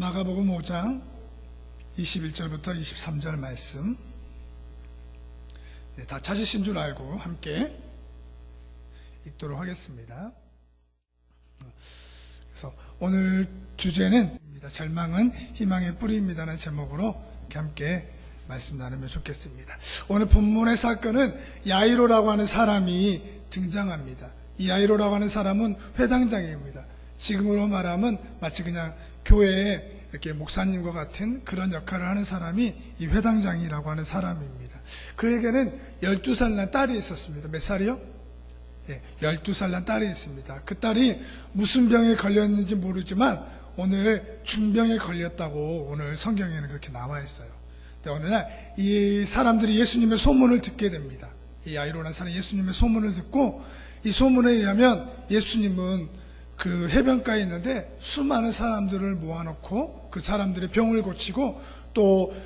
마가복음 5장 21절부터 23절 말씀, 다 찾으신 줄 알고 함께 읽도록 하겠습니다. 그래서 오늘 주제는 절망은 희망의 뿌리입니다라는 제목으로 함께 말씀 나누면 좋겠습니다. 오늘 본문의 사건은 야이로라고 하는 사람이 등장합니다. 이 야이로라고 하는 사람은 회당장입니다. 지금으로 말하면 마치 그냥 교회에 이렇게 목사님과 같은 그런 역할을 하는 사람이 이 회당장이라고 하는 사람입니다. 그에게는 12살 난 딸이 있었습니다. 몇 살이요? 12살 난 딸이 있습니다. 그 딸이 무슨 병에 걸렸는지 모르지만 오늘 중병에 걸렸다고 오늘 성경에는 그렇게 나와 있어요. 근데 어느 날 이 사람들이 예수님의 소문을 듣게 됩니다. 이 야이로라는 사람이 예수님의 소문을 듣고, 이 소문에 의하면 예수님은 그 해변가에 있는데 수많은 사람들을 모아놓고 그 사람들의 병을 고치고 또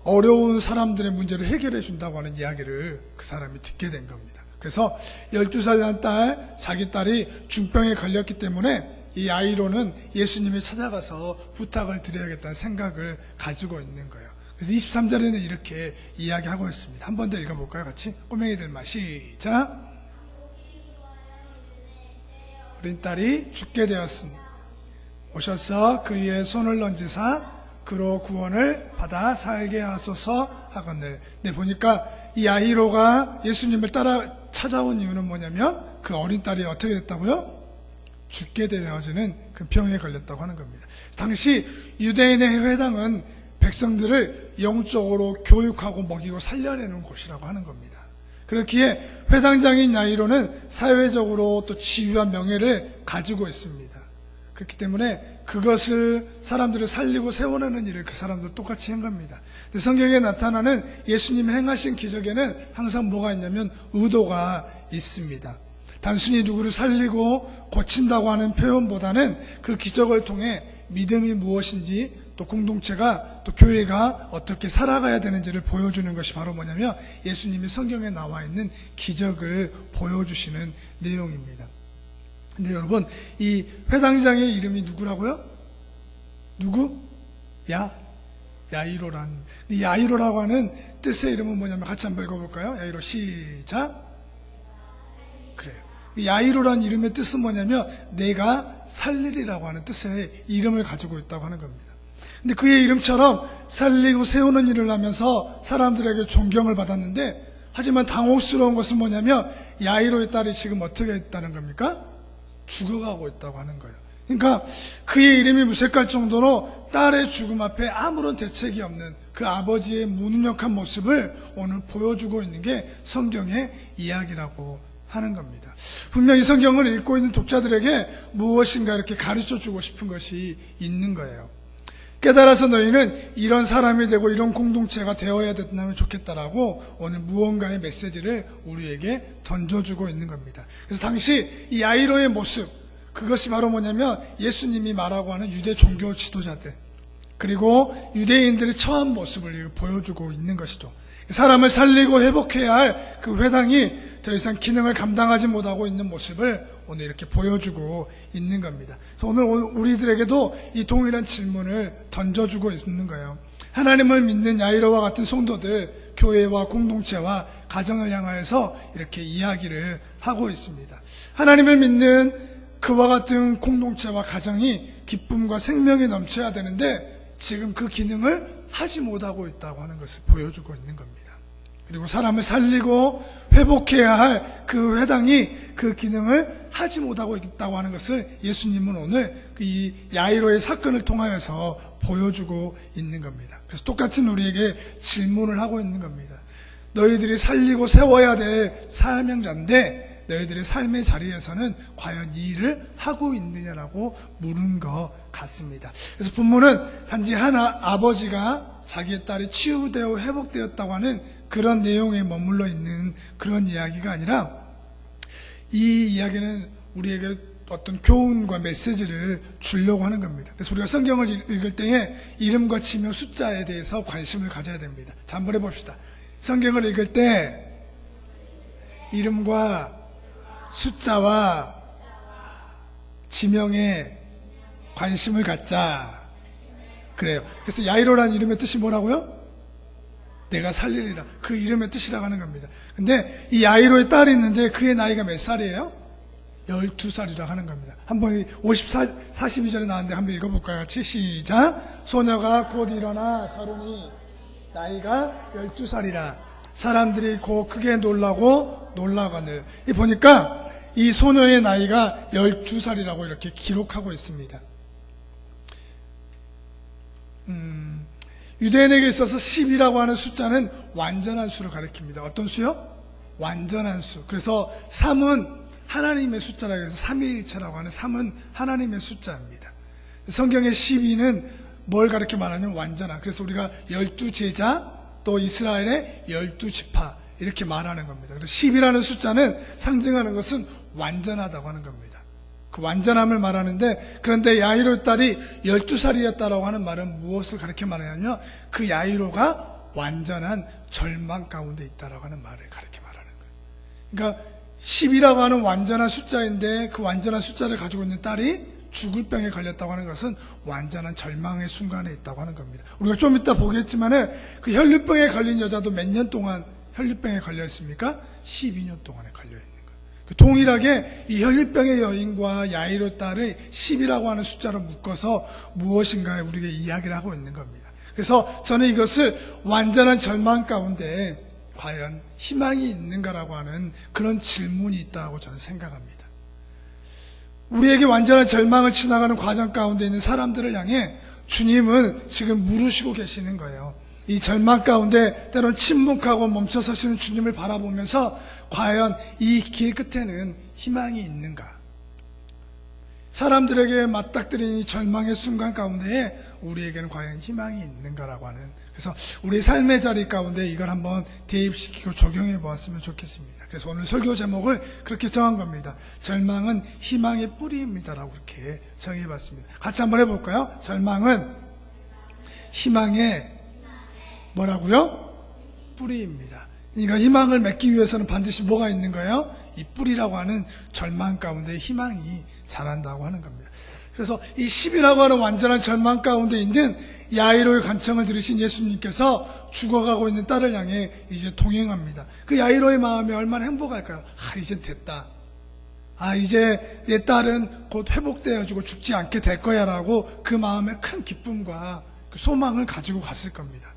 어려운 사람들의 문제를 해결해 준다고 하는 이야기를 그 사람이 듣게 된 겁니다. 그래서 12살 난 딸, 자기 딸이 중병에 걸렸기 때문에 이 야이로는 예수님이 찾아가서 부탁을 드려야겠다는 생각을 가지고 있는 거예요. 그래서 23절에는 이렇게 이야기하고 있습니다. 한 번 더 읽어볼까요? 같이 꼬맹이들만 시작. 어린 딸이 죽게 되었으니 오셔서 그의 손을 얹으사 그로 구원을 받아 살게 하소서 하거늘. 네, 보니까 이 야이로가 예수님을 따라 찾아온 이유는 뭐냐면 그 어린 딸이 어떻게 됐다고요? 죽게 되어지는 그 병에 걸렸다고 하는 겁니다. 당시 유대인의 회당은 백성들을 영적으로 교육하고 먹이고 살려내는 곳이라고 하는 겁니다. 그렇기에 회당장인 야이로는 사회적으로 또 지위와 명예를 가지고 있습니다. 그렇기 때문에 그것을 사람들을 살리고 세워내는 일을 그 사람들 똑같이 한 겁니다. 근데 성경에 나타나는 예수님이 행하신 기적에는 항상 뭐가 있냐면 의도가 있습니다. 단순히 누구를 살리고 고친다고 하는 표현보다는 그 기적을 통해 믿음이 무엇인지, 또 공동체가, 또 교회가 어떻게 살아가야 되는지를 보여주는 것이 바로 뭐냐면 예수님이 성경에 나와 있는 기적을 보여주시는 내용입니다. 근데 여러분, 이 회당장의 이름이 누구라고요? 누구? 야이로라는. 야이로라고 하는 뜻의 이름은 뭐냐면 같이 한번 읽어볼까요? 야이로 시작. 그래요. 야이로라는 이름의 뜻은 뭐냐면 내가 살리리라고 하는 뜻의 이름을 가지고 있다고 하는 겁니다. 근데 그의 이름처럼 살리고 세우는 일을 하면서 사람들에게 존경을 받았는데, 하지만 당혹스러운 것은 뭐냐면 야이로의 딸이 지금 어떻게 했다는 겁니까? 죽어가고 있다고 하는 거예요. 그러니까 그의 이름이 무색할 정도로 딸의 죽음 앞에 아무런 대책이 없는 그 아버지의 무능력한 모습을 오늘 보여주고 있는 게 성경의 이야기라고 하는 겁니다. 분명히 성경을 읽고 있는 독자들에게 무엇인가 이렇게 가르쳐주고 싶은 것이 있는 거예요. 깨달아서 너희는 이런 사람이 되고 이런 공동체가 되어야 된다면 좋겠다라고 오늘 무언가의 메시지를 우리에게 던져주고 있는 겁니다. 그래서 당시 이 야이로의 모습, 그것이 바로 뭐냐면 예수님이 말하고 하는 유대 종교 지도자들, 그리고 유대인들의 처한 모습을 보여주고 있는 것이죠. 사람을 살리고 회복해야 할 그 회당이 더 이상 기능을 감당하지 못하고 있는 모습을 오늘 이렇게 보여주고 있는 겁니다. 그래서 오늘 우리들에게도 이 동일한 질문을 던져주고 있는 거예요. 하나님을 믿는 야이로와 같은 성도들, 교회와 공동체와 가정을 향하여서 이렇게 이야기를 하고 있습니다. 하나님을 믿는 그와 같은 공동체와 가정이 기쁨과 생명이 넘쳐야 되는데 지금 그 기능을 하지 못하고 있다고 하는 것을 보여주고 있는 겁니다. 그리고 사람을 살리고 회복해야 할 그 회당이 그 기능을 하지 못하고 있다고 하는 것을 예수님은 오늘 이 야이로의 사건을 통하여서 보여주고 있는 겁니다. 그래서 똑같은 우리에게 질문을 하고 있는 겁니다. 너희들이 살리고 세워야 될 사명자인데 너희들의 삶의 자리에서는 과연 이 일을 하고 있느냐라고 물은 것 같습니다. 그래서 본문은 단지 하나 아버지가 자기의 딸이 치유되어 회복되었다고 하는 그런 내용에 머물러 있는 그런 이야기가 아니라, 이 이야기는 우리에게 어떤 교훈과 메시지를 주려고 하는 겁니다. 그래서 우리가 성경을 읽을 때에 이름과 지명, 숫자에 대해서 관심을 가져야 됩니다. 자, 한번 해봅시다. 성경을 읽을 때 이름과 숫자와 지명에 관심을 갖자. 그래요. 그래서 야이로라는 이름의 뜻이 뭐라고요? 내가 살리리라. 그 이름의 뜻이라고 하는 겁니다. 근데 이 야이로의 딸이 있는데 그의 나이가 몇 살이에요? 12살이라고 하는 겁니다. 한번 42절에 나왔는데 한번 읽어볼까요? 같이 시작. 소녀가 곧 일어나 가로니 나이가 12살이라. 사람들이 곧 크게 놀라고 놀라거늘. 이 보니까 이 소녀의 나이가 12살이라고 이렇게 기록하고 있습니다. 유대인에게 있어서 10이라고 하는 숫자는 완전한 수를 가리킵니다. 어떤 수요? 완전한 수. 그래서 3은 하나님의 숫자라고 해서 삼위일체라고 하는 3은 하나님의 숫자입니다. 성경의 12는 뭘 가르쳐 말하냐면 완전한. 그래서 우리가 12제자 또 이스라엘의 12지파 이렇게 말하는 겁니다. 그래서 10이라는 숫자는 상징하는 것은 완전하다고 하는 겁니다. 그 완전함을 말하는데, 그런데 야이로의 딸이 12살이었다라고 하는 말은 무엇을 가르쳐 말하냐면 그 야이로가 완전한 절망 가운데 있다라고 하는 말을 가르쳐 말하는 거예요. 그러니까 10이라고 하는 완전한 숫자인데 그 완전한 숫자를 가지고 있는 딸이 죽을 병에 걸렸다고 하는 것은 완전한 절망의 순간에 있다고 하는 겁니다. 우리가 좀 이따 보겠지만은 그 혈류병에 걸린 여자도 몇 년 동안 혈류병에 걸려 있습니까? 12년 동안에 걸려 있는 거예요. 동일하게 이 혈류병의 여인과 야이로 딸의 10이라고 하는 숫자로 묶어서 무엇인가에 우리에게 이야기를 하고 있는 겁니다. 그래서 저는 이것을 완전한 절망 가운데 과연 희망이 있는가라고 하는 그런 질문이 있다고 저는 생각합니다. 우리에게 완전한 절망을 지나가는 과정 가운데 있는 사람들을 향해 주님은 지금 물으시고 계시는 거예요. 이 절망 가운데 때론 침묵하고 멈춰서시는 주님을 바라보면서 과연 이 길 끝에는 희망이 있는가? 사람들에게 맞닥뜨린 이 절망의 순간 가운데에 우리에게는 과연 희망이 있는가라고 하는, 그래서 우리 삶의 자리 가운데 이걸 한번 대입시키고 적용해 보았으면 좋겠습니다. 그래서 오늘 설교 제목을 그렇게 정한 겁니다. 절망은 희망의 뿌리입니다라고 이렇게 정해 봤습니다. 같이 한번 해볼까요? 절망은 희망의 뭐라고요? 뿌리입니다. 그러니까 희망을 맺기 위해서는 반드시 뭐가 있는 거예요? 이 뿌리라고 하는 절망 가운데 희망이 자란다고 하는 겁니다. 그래서 이 10이라고 하는 완전한 절망 가운데 있는 야이로의 간청을 들으신 예수님께서 죽어가고 있는 딸을 향해 이제 동행합니다. 그 야이로의 마음이 얼마나 행복할까요? 이제 됐다. 이제 내 딸은 곧 회복되어지고 죽지 않게 될 거야 라고 그 마음에 큰 기쁨과 그 소망을 가지고 갔을 겁니다.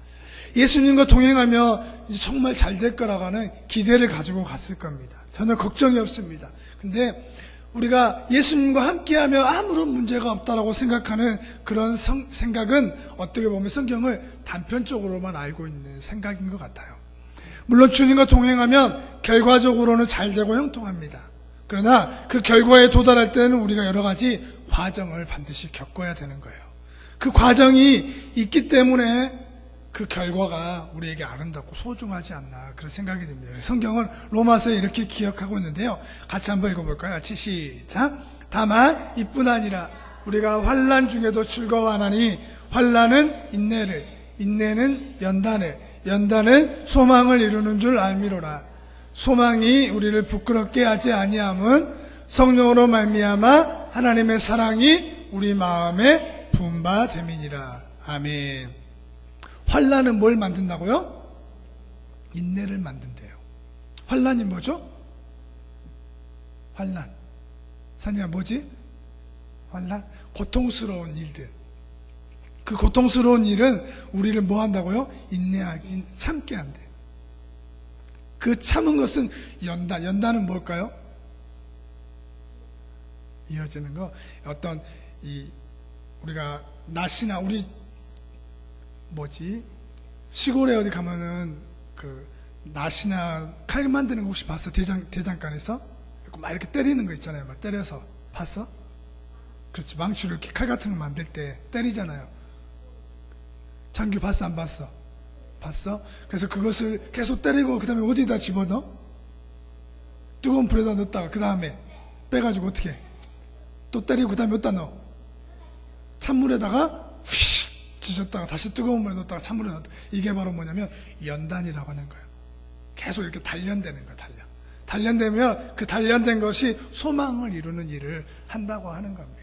예수님과 동행하며 이제 정말 잘 될 거라고 하는 기대를 가지고 갔을 겁니다. 전혀 걱정이 없습니다. 근데 우리가 예수님과 함께하며 아무런 문제가 없다라고 생각하는 그런 생각은 어떻게 보면 성경을 단편적으로만 알고 있는 생각인 것 같아요. 물론 주님과 동행하면 결과적으로는 잘 되고 형통합니다. 그러나 그 결과에 도달할 때는 우리가 여러 가지 과정을 반드시 겪어야 되는 거예요. 그 과정이 있기 때문에 그 결과가 우리에게 아름답고 소중하지 않나 그런 생각이 듭니다. 성경은 로마서에 이렇게 기억하고 있는데요. 같이 한번 읽어볼까요? 같이 시작. 다만 이뿐 아니라 우리가 환난 중에도 즐거워하나니 환난은 인내를, 인내는 연단을, 연단은 소망을 이루는 줄 알미로라. 소망이 우리를 부끄럽게 하지 아니함은 성령으로 말미암아 하나님의 사랑이 우리 마음에 분바됨이니라. 아멘. 환난은 뭘 만든다고요? 인내를 만든대요. 환난이 뭐죠? 환난. 산이야 뭐지? 환난? 고통스러운 일들. 그 고통스러운 일은 우리를 뭐 한다고요? 인내하게, 참게 한대. 그 참은 것은 연단. 연단은 뭘까요? 이어지는 거. 어떤 우리가 낫이나 우리 시골에 어디 가면은 그 낫이나 칼 만드는 거 혹시 봤어? 대장간에서 막 이렇게 때리는 거 있잖아요. 막 때려서 봤어? 그렇지. 망치로 이렇게 칼 같은 거 만들 때 때리잖아요. 장규 봤어? 안 봤어? 봤어? 그래서 그것을 계속 때리고 그 다음에 어디다 집어넣어? 뜨거운 불에다 넣었다가 그 다음에 빼가지고 어떻게 또 때리고 그 다음에 어디다 넣어? 찬물에다가 지졌다가 다시 뜨거운 물에 넣었다가 찬물에 넣었다. 이게 바로 뭐냐면 연단이라고 하는 거예요. 계속 이렇게 단련되는 거예요. 단련되면 그 단련된 것이 소망을 이루는 일을 한다고 하는 겁니다.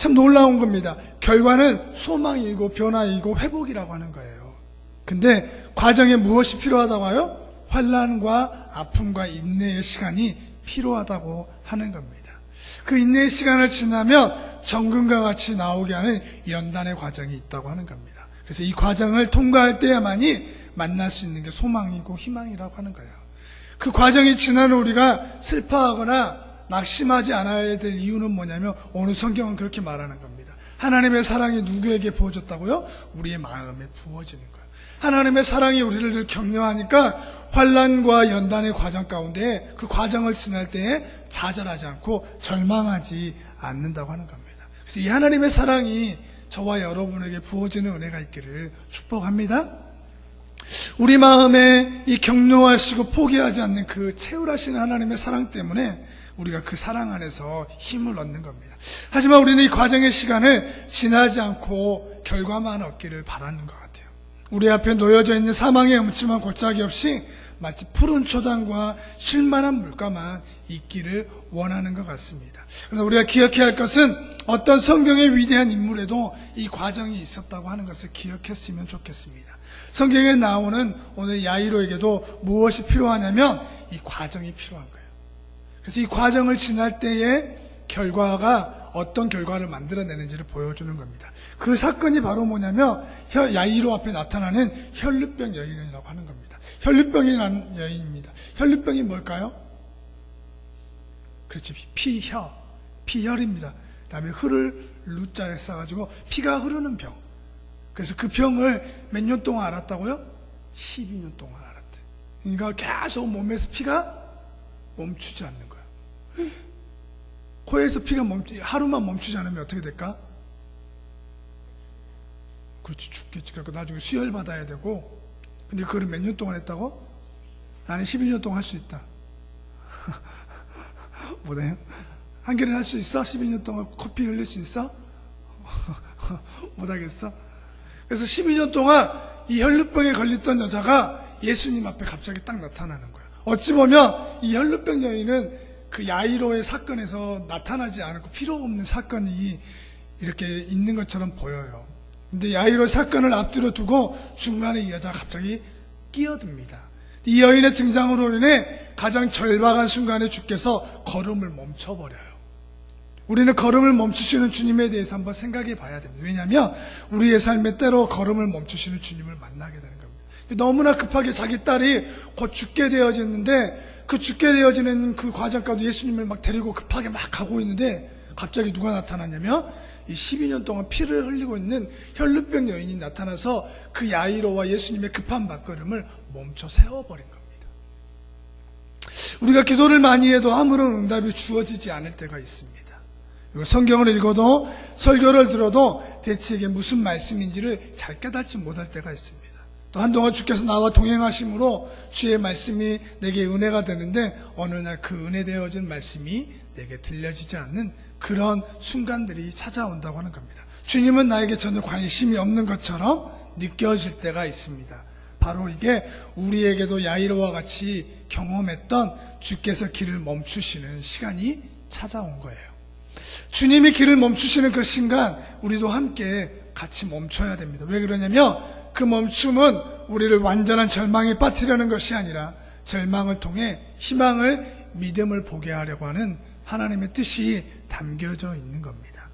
참 놀라운 겁니다. 결과는 소망이고 변화이고 회복이라고 하는 거예요. 근데 과정에 무엇이 필요하다고 해요? 환난과 아픔과 인내의 시간이 필요하다고 하는 겁니다. 그 인내의 시간을 지나면 정금과 같이 나오게 하는 연단의 과정이 있다고 하는 겁니다. 그래서 이 과정을 통과할 때야만이 만날 수 있는 게 소망이고 희망이라고 하는 거예요. 그 과정이 지난 우리가 슬퍼하거나 낙심하지 않아야 될 이유는 뭐냐면 오늘 성경은 그렇게 말하는 겁니다. 하나님의 사랑이 누구에게 부어졌다고요? 우리의 마음에 부어지는 거예요. 하나님의 사랑이 우리를 늘 격려하니까 환난과 연단의 과정 가운데 그 과정을 지날 때에 좌절하지 않고 절망하지 않는다고 하는 겁니다. 그래서 이 하나님의 사랑이 저와 여러분에게 부어지는 은혜가 있기를 축복합니다. 우리 마음에 이 격려하시고 포기하지 않는 그 채울하시는 하나님의 사랑 때문에 우리가 그 사랑 안에서 힘을 얻는 겁니다. 하지만 우리는 이 과정의 시간을 지나지 않고 결과만 얻기를 바라는 것 같아요. 우리 앞에 놓여져 있는 사망의 음침한 골짜기 없이 마치 푸른 초당과 쉴만한 물가만 있기를 원하는 것 같습니다. 그러나 우리가 기억해야 할 것은 어떤 성경의 위대한 인물에도 이 과정이 있었다고 하는 것을 기억했으면 좋겠습니다. 성경에 나오는 오늘 야이로에게도 무엇이 필요하냐면 이 과정이 필요한 거예요. 그래서 이 과정을 지날 때의 결과가 어떤 결과를 만들어내는지를 보여주는 겁니다. 그 사건이 바로 뭐냐면 야이로 앞에 나타나는 혈루병 여인이라고 하는 겁니다. 혈루병이라는 여인입니다. 혈루병이 뭘까요? 그렇지, 피혈입니다. 그 다음에 혈을 루자에 써가지고 피가 흐르는 병. 그래서 그 병을 몇 년 동안 알았다고요? 12년 동안 알았대. 그러니까 계속 몸에서 피가 멈추지 않는 거야. 코에서 피가 하루만 멈추지 않으면 어떻게 될까? 그렇지, 죽겠지. 그러니까 나중에 수혈 받아야 되고. 근데 그걸 몇 년 동안 했다고? 나는 12년 동안 할 수 있다. 못해요? 한결은 할 수 있어? 12년 동안 코피 흘릴 수 있어? 못하겠어? 그래서 12년 동안 이 혈루병에 걸렸던 여자가 예수님 앞에 갑자기 딱 나타나는 거예요. 어찌 보면 이 혈루병 여인은 그 야이로의 사건에서 나타나지 않고 필요 없는 사건이 이렇게 있는 것처럼 보여요. 근데 야이로 사건을 앞뒤로 두고 중간에 이 여자가 갑자기 끼어듭니다. 이 여인의 등장으로 인해 가장 절박한 순간에 주께서 걸음을 멈춰버려요. 우리는 걸음을 멈추시는 주님에 대해서 한번 생각해 봐야 됩니다. 왜냐하면 우리의 삶에 때로 걸음을 멈추시는 주님을 만나게 되는 겁니다. 너무나 급하게 자기 딸이 곧 죽게 되어졌는데 그 죽게 되어지는 그 과정까지 예수님을 막 데리고 급하게 막 가고 있는데 갑자기 누가 나타났냐면 이 12년 동안 피를 흘리고 있는 혈루병 여인이 나타나서 그 야이로와 예수님의 급한 발걸음을 멈춰 세워버린 겁니다. 우리가 기도를 많이 해도 아무런 응답이 주어지지 않을 때가 있습니다. 그리고 성경을 읽어도 설교를 들어도 대체 이게 무슨 말씀인지를 잘 깨닫지 못할 때가 있습니다. 또 한동안 주께서 나와 동행하심으로 주의 말씀이 내게 은혜가 되는데 어느 날 그 은혜 되어진 말씀이 내게 들려지지 않는 그런 순간들이 찾아온다고 하는 겁니다. 주님은 나에게 전혀 관심이 없는 것처럼 느껴질 때가 있습니다. 바로 이게 우리에게도 야이로와 같이 경험했던 주께서 길을 멈추시는 시간이 찾아온 거예요. 주님이 길을 멈추시는 그 순간 우리도 함께 같이 멈춰야 됩니다. 왜 그러냐면 그 멈춤은 우리를 완전한 절망에 빠뜨리려는 것이 아니라 절망을 통해 희망을, 믿음을 보게 하려고 하는 하나님의 뜻이 담겨져 있는 겁니다.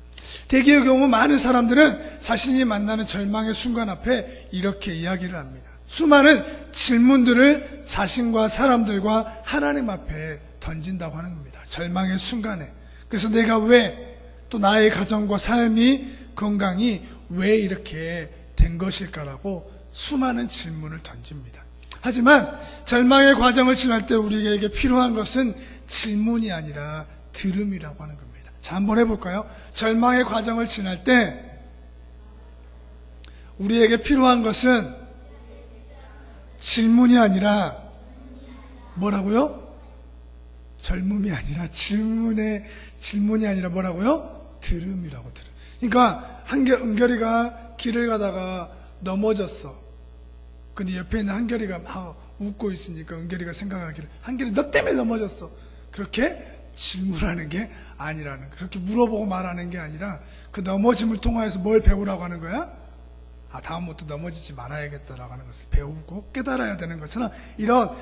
대개의 경우 많은 사람들은 자신이 만나는 절망의 순간 앞에 이렇게 이야기를 합니다. 수많은 질문들을 자신과 사람들과 하나님 앞에 던진다고 하는 겁니다. 절망의 순간에. 그래서 내가 왜, 또 나의 가정과 삶이, 건강이 왜 이렇게 된 것일까라고 수많은 질문을 던집니다. 하지만 절망의 과정을 지날 때 우리에게 필요한 것은 질문이 아니라 들음이라고 하는 겁니다. 자, 한번 해볼까요? 절망의 과정을 지날 때 우리에게 필요한 것은 질문이 아니라 뭐라고요? 젊음이 아니라 질문이 아니라 뭐라고요? 들음이라고. 들음. 그러니까 은결이가 길을 가다가 넘어졌어. 근데 옆에 있는 한결이가 막 웃고 있으니까 은결이가 생각하기를 한결이 너 때문에 넘어졌어. 그렇게 질문하는 게 아니라는, 그렇게 물어보고 말하는 게 아니라 그 넘어짐을 통하여서 뭘 배우라고 하는 거야? 다음부터 넘어지지 말아야겠다라고 하는 것을 배우고 깨달아야 되는 것처럼 이런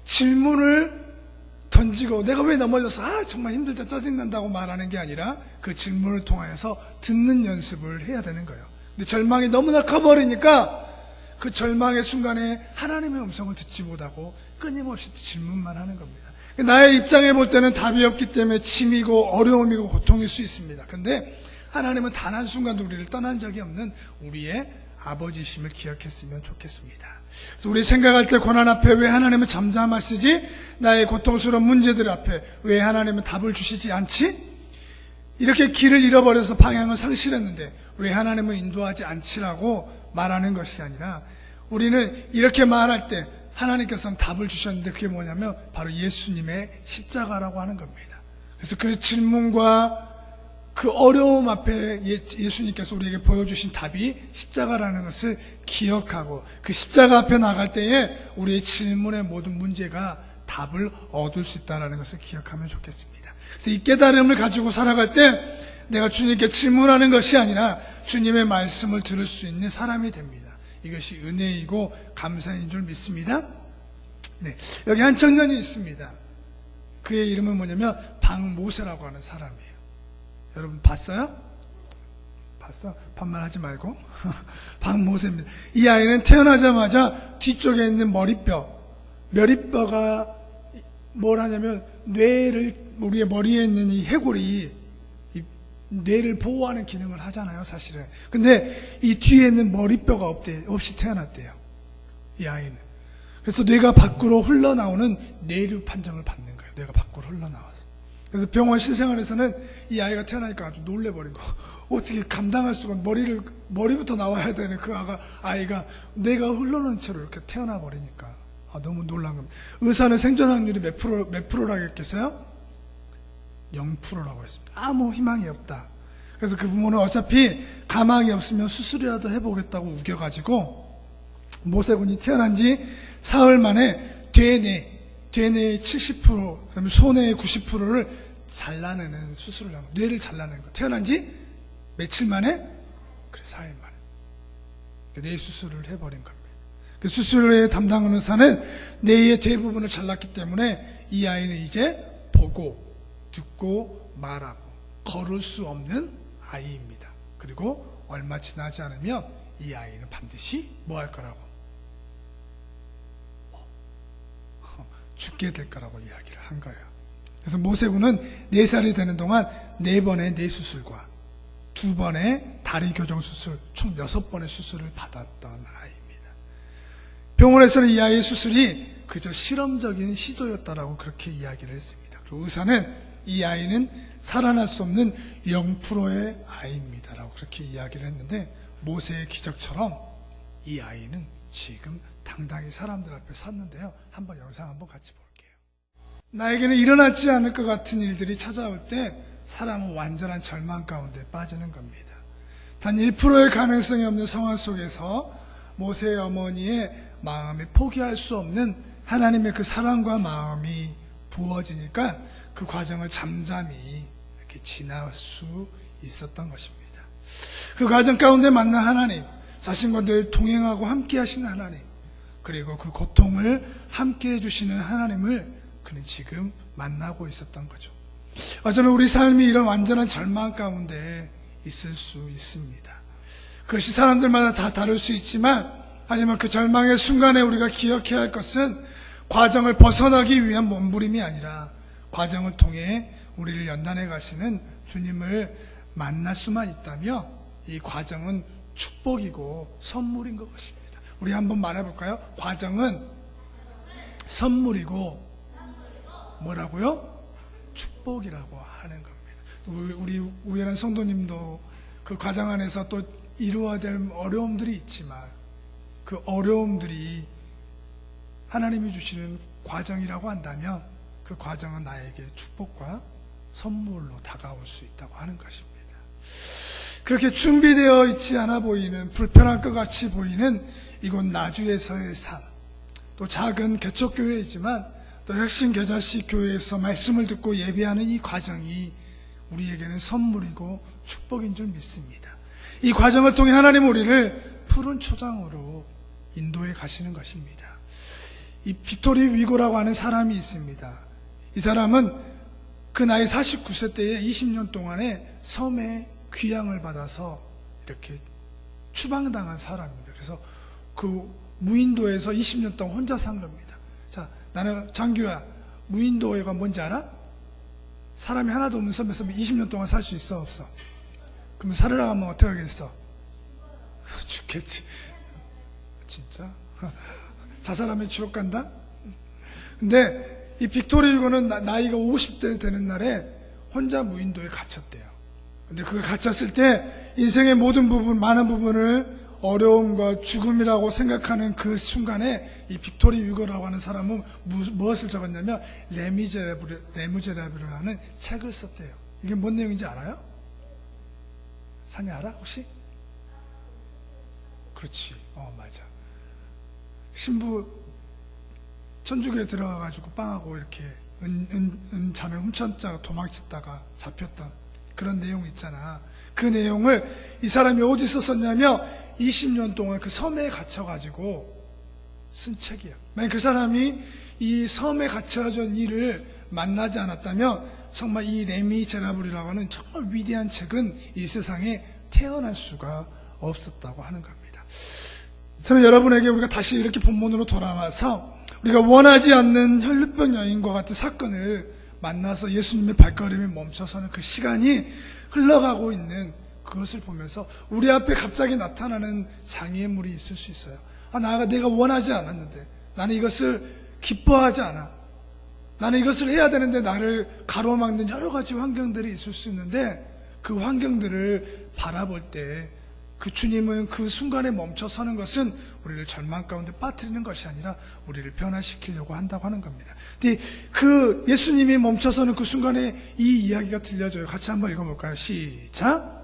질문을 던지고 내가 왜 넘어졌어? 정말 힘들다 짜증난다고 말하는 게 아니라 그 질문을 통하여서 듣는 연습을 해야 되는 거예요. 근데 절망이 너무나 커버리니까 그 절망의 순간에 하나님의 음성을 듣지 못하고 끊임없이 질문만 하는 겁니다. 나의 입장에 볼 때는 답이 없기 때문에 짐이고 어려움이고 고통일 수 있습니다. 그런데 하나님은 단 한순간도 우리를 떠난 적이 없는 우리의 아버지심을 기억했으면 좋겠습니다. 그래서 우리 생각할 때 고난 앞에 왜 하나님은 잠잠하시지? 나의 고통스러운 문제들 앞에 왜 하나님은 답을 주시지 않지? 이렇게 길을 잃어버려서 방향을 상실했는데 왜 하나님은 인도하지 않지라고 말하는 것이 아니라 우리는 이렇게 말할 때 하나님께서는 답을 주셨는데 그게 뭐냐면 바로 예수님의 십자가라고 하는 겁니다. 그래서 그 질문과 그 어려움 앞에 예수님께서 우리에게 보여주신 답이 십자가라는 것을 기억하고 그 십자가 앞에 나갈 때에 우리의 질문의 모든 문제가 답을 얻을 수 있다는 것을 기억하면 좋겠습니다. 그래서 이 깨달음을 가지고 살아갈 때 내가 주님께 질문하는 것이 아니라 주님의 말씀을 들을 수 있는 사람이 됩니다. 이것이 은혜이고 감사인 줄 믿습니다. 네, 여기 한 청년이 있습니다. 그의 이름은 뭐냐면 박모세라고 하는 사람이에요. 여러분 봤어요? 봤어? 반말하지 말고. 박모세입니다. 이 아이는 태어나자마자 뒤쪽에 있는 머리뼈가 뭘 하냐면 우리의 머리에 있는 이 해골이 이 뇌를 보호하는 기능을 하잖아요, 사실은. 근데 이 뒤에 있는 머리뼈가 없이 태어났대요, 이 아이는. 그래서 뇌가 밖으로 흘러나오는 뇌류 판정을 받는 거예요. 뇌가 밖으로 흘러나와서. 그래서 병원 신생아에서는 이 아이가 태어나니까 아주 놀래버린 거. 어떻게 감당할 수가, 머리부터 나와야 되는 그 아이가 뇌가 흘러나온 채로 이렇게 태어나 버리니까 너무 놀란 겁니다. 의사는 생존 확률이 몇 프로라고 했겠어요? 0%라고 했습니다. 아무 희망이 없다. 그래서 그 부모는 어차피 가망이 없으면 수술이라도 해보겠다고 우겨가지고 모세군이 태어난 지 사흘 만에 퇴뇌의 70%, 그다음에 소뇌의 90%를 잘라내는 수술을 하고, 뇌를 잘라내는 거. 태어난 지 며칠 만에? 그래, 4일 만에. 뇌 수술을 해버린 겁니다. 그 수술을 담당하는 의사는 뇌의 대부분을 잘랐기 때문에 이 아이는 이제 보고, 듣고, 말하고, 걸을 수 없는 아이입니다. 그리고 얼마 지나지 않으면 이 아이는 반드시 뭐 할 거라고? 죽게 될 거라고 이야기를 한 거예요. 그래서 모세군은 4살이 되는 동안 4번의 뇌 수술과 2번의 다리 교정 수술, 총 6번의 수술을 받았던 아이입니다. 병원에서는 이 아이의 수술이 그저 실험적인 시도였다라고 그렇게 이야기를 했습니다. 그리고 의사는 이 아이는 살아날 수 없는 0%의 아이입니다라고 그렇게 이야기를 했는데, 모세의 기적처럼 이 아이는 지금 당당히 사람들 앞에 섰는데요. 한번 영상 한번 같이 볼게요. 나에게는 일어나지 않을 것 같은 일들이 찾아올 때 사람은 완전한 절망 가운데 빠지는 겁니다. 단 1%의 가능성이 없는 상황 속에서 모세의 어머니의 마음에 포기할 수 없는 하나님의 그 사랑과 마음이 부어지니까 그 과정을 잠잠히 이렇게 지날 수 있었던 것입니다. 그 과정 가운데 만난 하나님, 자신과 늘 동행하고 함께 하시는 하나님, 그리고 그 고통을 함께 해주시는 하나님을 그는 지금 만나고 있었던 거죠. 어쩌면 우리 삶이 이런 완전한 절망 가운데 있을 수 있습니다. 그것이 사람들마다 다 다를 수 있지만, 하지만 그 절망의 순간에 우리가 기억해야 할 것은 과정을 벗어나기 위한 몸부림이 아니라 과정을 통해 우리를 연단해 가시는 주님을 만날 수만 있다면 이 과정은 축복이고 선물인 것입니다. 우리 한번 말해볼까요? 과정은 선물이고 뭐라고요? 축복이라고 하는 겁니다. 우리 우연한 성도님도 그 과정 안에서 또 이루어야 될 어려움들이 있지만 그 어려움들이 하나님이 주시는 과정이라고 한다면 그 과정은 나에게 축복과 선물로 다가올 수 있다고 하는 것입니다. 그렇게 준비되어 있지 않아 보이는, 불편할 것 같이 보이는 이곳 나주에서의 삶, 또 작은 개척교회이지만 또 혁신 겨자씨 교회에서 말씀을 듣고 예배하는 이 과정이 우리에게는 선물이고 축복인 줄 믿습니다. 이 과정을 통해 하나님 우리를 푸른 초장으로 인도해 가시는 것입니다. 이 빅토리 위고라고 하는 사람이 있습니다. 이 사람은 그 나이 49세 때에 20년 동안에 섬에 귀양을 받아서 이렇게 추방당한 사람입니다. 그래서 그 무인도에서 20년 동안 혼자 산 겁니다. 자, 나는 장규야, 무인도가 뭔지 알아? 사람이 하나도 없는 섬에서 20년 동안 살 수 있어, 없어? 그러면 살으라고 하면 어떻게 하겠어? 죽겠지. 진짜? 자살하면 지옥 간다? 근데 이 빅토리 유고는 나이가 50대 되는 날에 혼자 무인도에 갇혔대요. 근데 그가 갇혔을 때 인생의 모든 부분, 많은 부분을 어려움과 죽음이라고 생각하는 그 순간에 이 빅토리 유고라고 하는 사람은 무엇을 적었냐면 레미제라블이라는 책을 썼대요. 이게 뭔 내용인지 알아요? 산이 알아 혹시? 그렇지, 맞아. 신부 천주교에 들어가가지고 빵하고 이렇게 은잔을 훔쳤다가 도망쳤다가 잡혔던 그런 내용 있잖아. 그 내용을 이 사람이 어디서 썼냐면 20년 동안 그 섬에 갇혀가지고 쓴 책이야. 만약 그 사람이 이 섬에 갇혀진 일을 만나지 않았다면 정말 이 레미제라블이라고 하는 정말 위대한 책은 이 세상에 태어날 수가 없었다고 하는 겁니다. 저는 여러분에게 우리가 다시 이렇게 본문으로 돌아와서 우리가 원하지 않는 혈루병 여인과 같은 사건을 만나서 예수님의 발걸음이 멈춰서는 그 시간이 흘러가고 있는 그것을 보면서 우리 앞에 갑자기 나타나는 장애물이 있을 수 있어요. 내가 원하지 않았는데, 나는 이것을 기뻐하지 않아, 나는 이것을 해야 되는데 나를 가로막는 여러 가지 환경들이 있을 수 있는데, 그 환경들을 바라볼 때 그 주님은 그 순간에 멈춰 서는 것은 우리를 절망 가운데 빠뜨리는 것이 아니라 우리를 변화시키려고 한다고 하는 겁니다. 근데 그 예수님이 멈춰 서는 그 순간에 이 이야기가 들려져요. 같이 한번 읽어볼까요? 시작.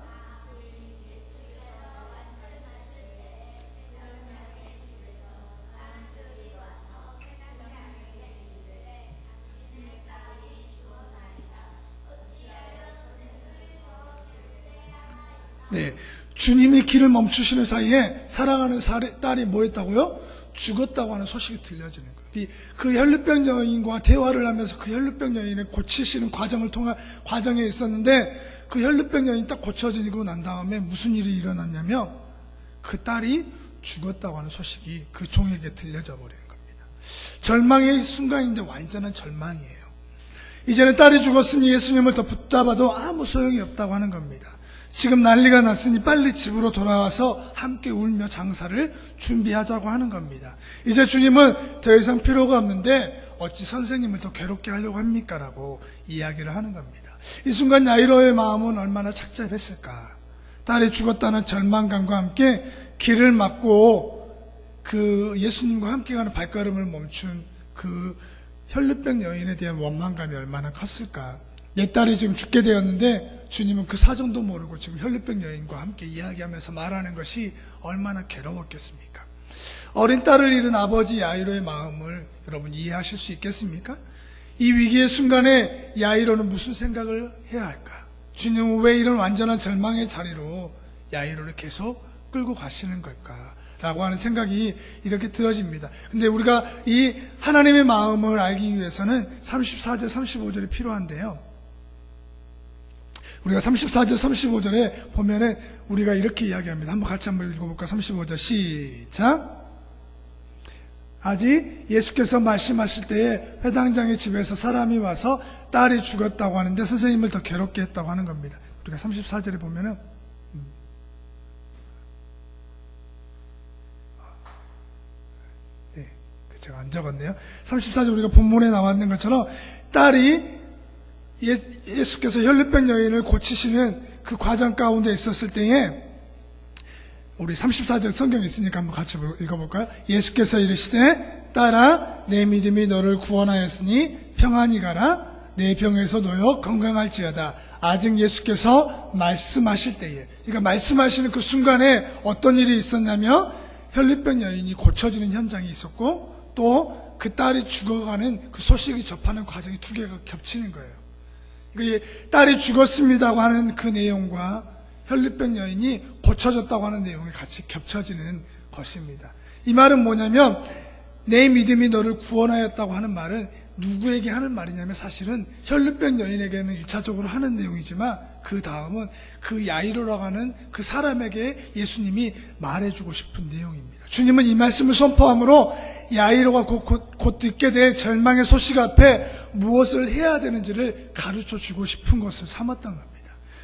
네, 주님이 길을 멈추시는 사이에 사랑하는 딸이 뭐 했다고요? 죽었다고 하는 소식이 들려지는 거예요. 그 혈루병 여인과 대화를 하면서 그 혈루병 여인을 고치시는 과정에 있었는데, 그 혈루병 여인이 딱 고쳐지고 난 다음에 무슨 일이 일어났냐면 그 딸이 죽었다고 하는 소식이 그 종에게 들려져 버리는 겁니다. 절망의 순간인데 완전한 절망이에요. 이제는 딸이 죽었으니 예수님을 더 붙잡아도 아무 소용이 없다고 하는 겁니다. 지금 난리가 났으니 빨리 집으로 돌아와서 함께 울며 장사를 준비하자고 하는 겁니다. 이제 주님은 더 이상 필요가 없는데 어찌 선생님을 더 괴롭게 하려고 합니까? 라고 이야기를 하는 겁니다. 이 순간 야이로의 마음은 얼마나 착잡했을까. 딸이 죽었다는 절망감과 함께 길을 막고 그 예수님과 함께 가는 발걸음을 멈춘 그 혈루병 여인에 대한 원망감이 얼마나 컸을까. 내 딸이 지금 죽게 되었는데 주님은 그 사정도 모르고 지금 혈루병 여인과 함께 이야기하면서 말하는 것이 얼마나 괴로웠겠습니까? 어린 딸을 잃은 아버지 야이로의 마음을 여러분 이해하실 수 있겠습니까? 이 위기의 순간에 야이로는 무슨 생각을 해야 할까? 주님은 왜 이런 완전한 절망의 자리로 야이로를 계속 끌고 가시는 걸까? 라고 하는 생각이 이렇게 들어집니다. 근데 우리가 이 하나님의 마음을 알기 위해서는 34절, 35절이 필요한데요. 우리가 34절, 35절에 보면은 우리가 이렇게 이야기합니다. 같이 한번 읽어볼까요? 35절 시작. 아직 예수께서 말씀하실 때에 회당장의 집에서 사람이 와서 딸이 죽었다고 하는데 선생님을 더 괴롭게 했다고 하는 겁니다. 우리가 34절에 보면은 네, 제가 안 적었네요. 34절 우리가 본문에 나와 있는 것처럼 딸이 예수께서 혈루병 여인을 고치시는 그 과정 가운데 있었을 때에 우리 34절 성경에 있으니까 한번 같이 읽어볼까요? 예수께서 이르시되 딸아 내 믿음이 너를 구원하였으니 평안히 가라 내 병에서 놓여 건강할지어다. 아직 예수께서 말씀하실 때에, 그러니까 말씀하시는 그 순간에 어떤 일이 있었냐면 혈루병 여인이 고쳐지는 현장이 있었고 또 그 딸이 죽어가는 그 소식이 접하는 과정이 두 개가 겹치는 거예요. 딸이 죽었습니다고 하는 그 내용과 혈루병 여인이 고쳐졌다고 하는 내용이 같이 겹쳐지는 것입니다. 이 말은 뭐냐면 내 믿음이 너를 구원하였다고 하는 말은 누구에게 하는 말이냐면 사실은 혈루병 여인에게는 1차적으로 하는 내용이지만 그 다음은 그 야이로라고 하는 그 사람에게 예수님이 말해주고 싶은 내용입니다. 주님은 이 말씀을 선포함으로 야이로가 곧 듣게 될 절망의 소식 앞에 무엇을 해야 되는지를 가르쳐주고 싶은 것을 삼았던 겁니다.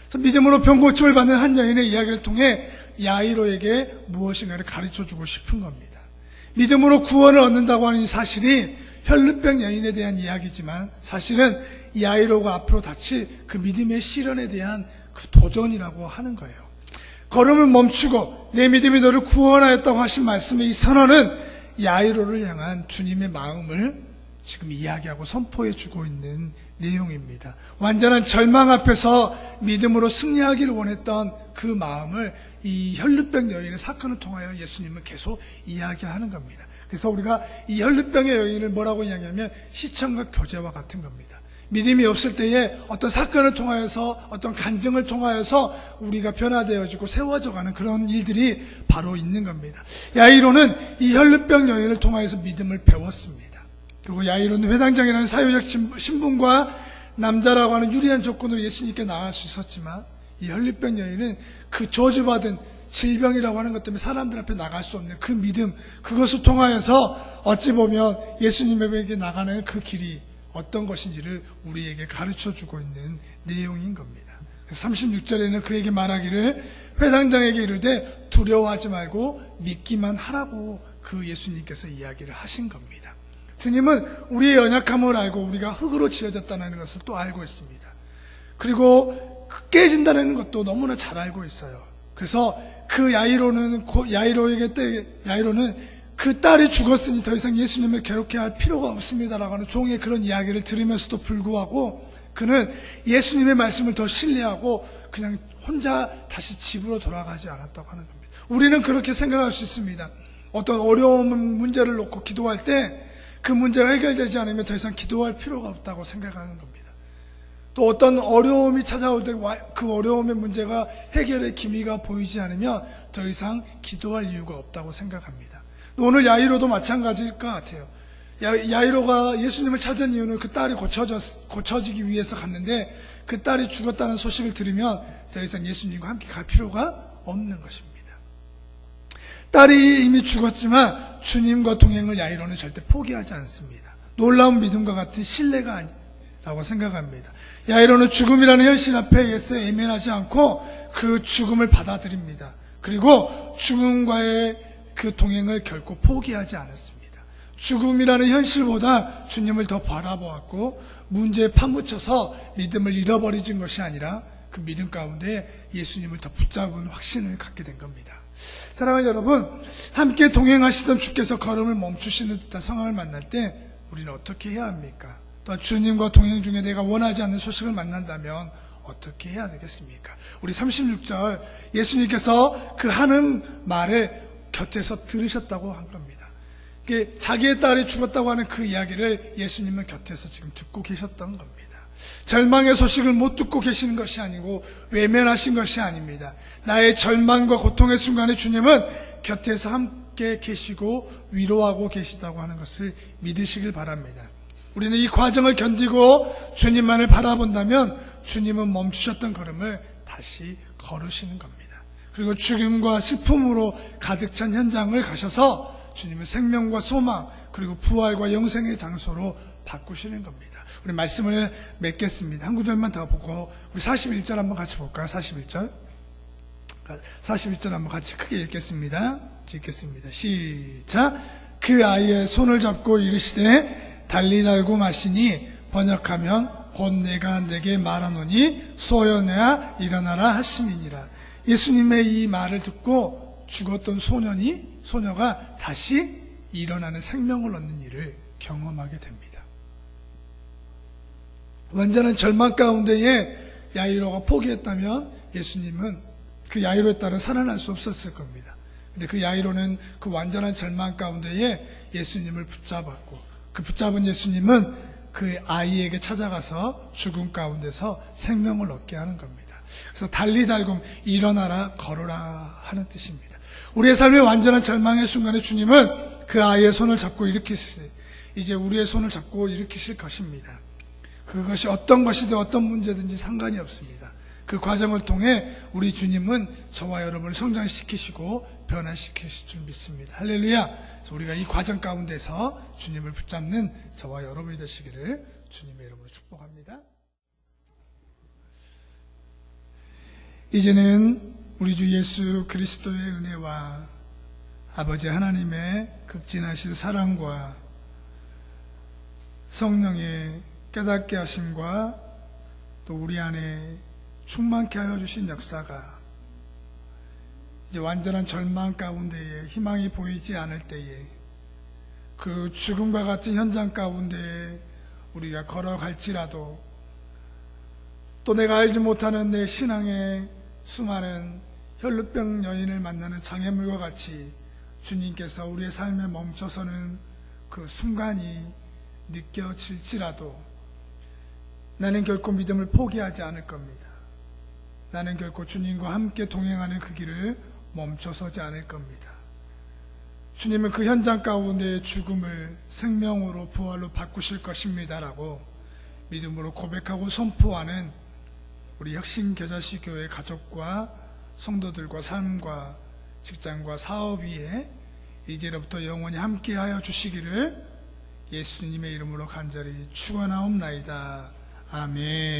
그래서 믿음으로 병고침을 받는 한 여인의 이야기를 통해 야이로에게 무엇인가를 가르쳐주고 싶은 겁니다. 믿음으로 구원을 얻는다고 하는 이 사실이 혈루병 여인에 대한 이야기지만 사실은 야이로가 앞으로 닥칠 그 믿음의 시련에 대한 그 도전이라고 하는 거예요. 걸음을 멈추고 내 믿음이 너를 구원하였다고 하신 말씀의 이 선언은 야이로를 향한 주님의 마음을 지금 이야기하고 선포해 주고 있는 내용입니다. 완전한 절망 앞에서 믿음으로 승리하기를 원했던 그 마음을 이 혈루병 여인의 사건을 통하여 예수님은 계속 이야기하는 겁니다. 그래서 우리가 이 혈루병의 여인을 뭐라고 이야기하면 시청과 교제와 같은 겁니다. 믿음이 없을 때에 어떤 사건을 통하여서 어떤 간증을 통하여서 우리가 변화되어지고 세워져가는 그런 일들이 바로 있는 겁니다. 야이로는 이 혈루병 여인을 통하여서 믿음을 배웠습니다. 그리고 야이로는 회당장이라는 사회적 신분과 남자라고 하는 유리한 조건으로 예수님께 나갈 수 있었지만 이 혈루병 여인은 그 저주받은 질병이라고 하는 것 때문에 사람들 앞에 나갈 수 없는 그 믿음, 그것을 통하여서 어찌 보면 예수님에게 나가는 그 길이 어떤 것인지를 우리에게 가르쳐주고 있는 내용인 겁니다. 36절에는 그에게 말하기를 회당장에게 이르되 두려워하지 말고 믿기만 하라고 그 예수님께서 이야기를 하신 겁니다. 주님은 우리의 연약함을 알고 우리가 흙으로 지어졌다는 것을 또 알고 있습니다. 그리고 깨진다는 것도 너무나 잘 알고 있어요. 그래서 그 야이로는 그 딸이 죽었으니 더 이상 예수님을 괴롭게 할 필요가 없습니다라고 하는 종의 그런 이야기를 들으면서도 불구하고 그는 예수님의 말씀을 더 신뢰하고 그냥 혼자 다시 집으로 돌아가지 않았다고 하는 겁니다. 우리는 그렇게 생각할 수 있습니다. 어떤 어려운 문제를 놓고 기도할 때 그 문제가 해결되지 않으면 더 이상 기도할 필요가 없다고 생각하는 겁니다. 또 어떤 어려움이 찾아올 때 그 어려움의 문제가 해결의 기미가 보이지 않으면 더 이상 기도할 이유가 없다고 생각합니다. 오늘 야이로도 마찬가지일 것 같아요. 야이로가 예수님을 찾은 이유는 그 딸이 고쳐지기 위해서 갔는데 그 딸이 죽었다는 소식을 들으면 더 이상 예수님과 함께 갈 필요가 없는 것입니다. 딸이 이미 죽었지만 주님과 동행을 야이로는 절대 포기하지 않습니다. 놀라운 믿음과 같은 신뢰가 아니라고 생각합니다. 야이로는 죽음이라는 현실 앞에 예수 애면하지 않고 그 죽음을 받아들입니다. 그리고 죽음과의 그 동행을 결코 포기하지 않았습니다. 죽음이라는 현실보다 주님을 더 바라보았고 문제에 파묻혀서 믿음을 잃어버리는 것이 아니라 그 믿음 가운데 예수님을 더 붙잡은 확신을 갖게 된 겁니다. 사랑하는 여러분, 함께 동행하시던 주께서 걸음을 멈추시는 듯한 상황을 만날 때 우리는 어떻게 해야 합니까? 또한 주님과 동행 중에 내가 원하지 않는 소식을 만난다면 어떻게 해야 되겠습니까? 우리 36절 예수님께서 그 하는 말을 곁에서 들으셨다고 한 겁니다. 자기의 딸이 죽었다고 하는 그 이야기를 예수님은 곁에서 지금 듣고 계셨던 겁니다. 절망의 소식을 못 듣고 계시는 것이 아니고 외면하신 것이 아닙니다. 나의 절망과 고통의 순간에 주님은 곁에서 함께 계시고 위로하고 계시다고 하는 것을 믿으시길 바랍니다. 우리는 이 과정을 견디고 주님만을 바라본다면 주님은 멈추셨던 걸음을 다시 걸으시는 겁니다. 그리고 죽음과 슬픔으로 가득 찬 현장을 가셔서 주님은 생명과 소망 그리고 부활과 영생의 장소로 바꾸시는 겁니다. 우리 말씀을 맺겠습니다. 한 구절만 더 보고 우리 41절 한번 같이 볼까요? 41절 한번 같이 크게 읽겠습니다. 시작. 그 아이의 손을 잡고 이르시되 달리 달고 마시니 번역하면 곧 내가 내게 말하노니 소연아 일어나라 하심이니라. 예수님의 이 말을 듣고 죽었던 소녀가 다시 일어나는 생명을 얻는 일을 경험하게 됩니다. 완전한 절망 가운데에 야이로가 포기했다면 예수님은 그 야이로에 따라 살아날 수 없었을 겁니다. 근데 그 야이로는 그 완전한 절망 가운데에 예수님을 붙잡았고 그 붙잡은 예수님은 그 아이에게 찾아가서 죽음 가운데서 생명을 얻게 하는 겁니다. 그래서 달리달굼 일어나라 걸어라 하는 뜻입니다. 우리의 삶의 완전한 절망의 순간에 주님은 그 아이의 손을 잡고 이제 우리의 손을 잡고 일으키실 것입니다. 그것이 어떤 것이든 어떤 문제든지 상관이 없습니다. 그 과정을 통해 우리 주님은 저와 여러분을 성장시키시고 변화시키실 줄 믿습니다. 할렐루야. 그래서 우리가 이 과정 가운데서 주님을 붙잡는 저와 여러분이 되시기를 주님의 이름으로 축복합니다. 이제는 우리 주 예수 그리스도의 은혜와 아버지 하나님의 극진하신 사랑과 성령의 깨닫게 하심과 또 우리 안에 충만케 하여 주신 역사가 이제 완전한 절망 가운데에 희망이 보이지 않을 때에 그 죽음과 같은 현장 가운데에 우리가 걸어갈지라도 또 내가 알지 못하는 내 신앙의 수많은 혈루병 여인을 만나는 장애물과 같이 주님께서 우리의 삶에 멈춰서는 그 순간이 느껴질지라도 나는 결코 믿음을 포기하지 않을 겁니다. 나는 결코 주님과 함께 동행하는 그 길을 멈춰서지 않을 겁니다. 주님은 그 현장 가운데의 죽음을 생명으로 부활로 바꾸실 것입니다라고 믿음으로 고백하고 선포하는 우리 혁신겨자시 교회 가족과 성도들과 삶과 직장과 사업 위에 이제로부터 영원히 함께하여 주시기를 예수님의 이름으로 간절히 축원하옵나이다. 아멘.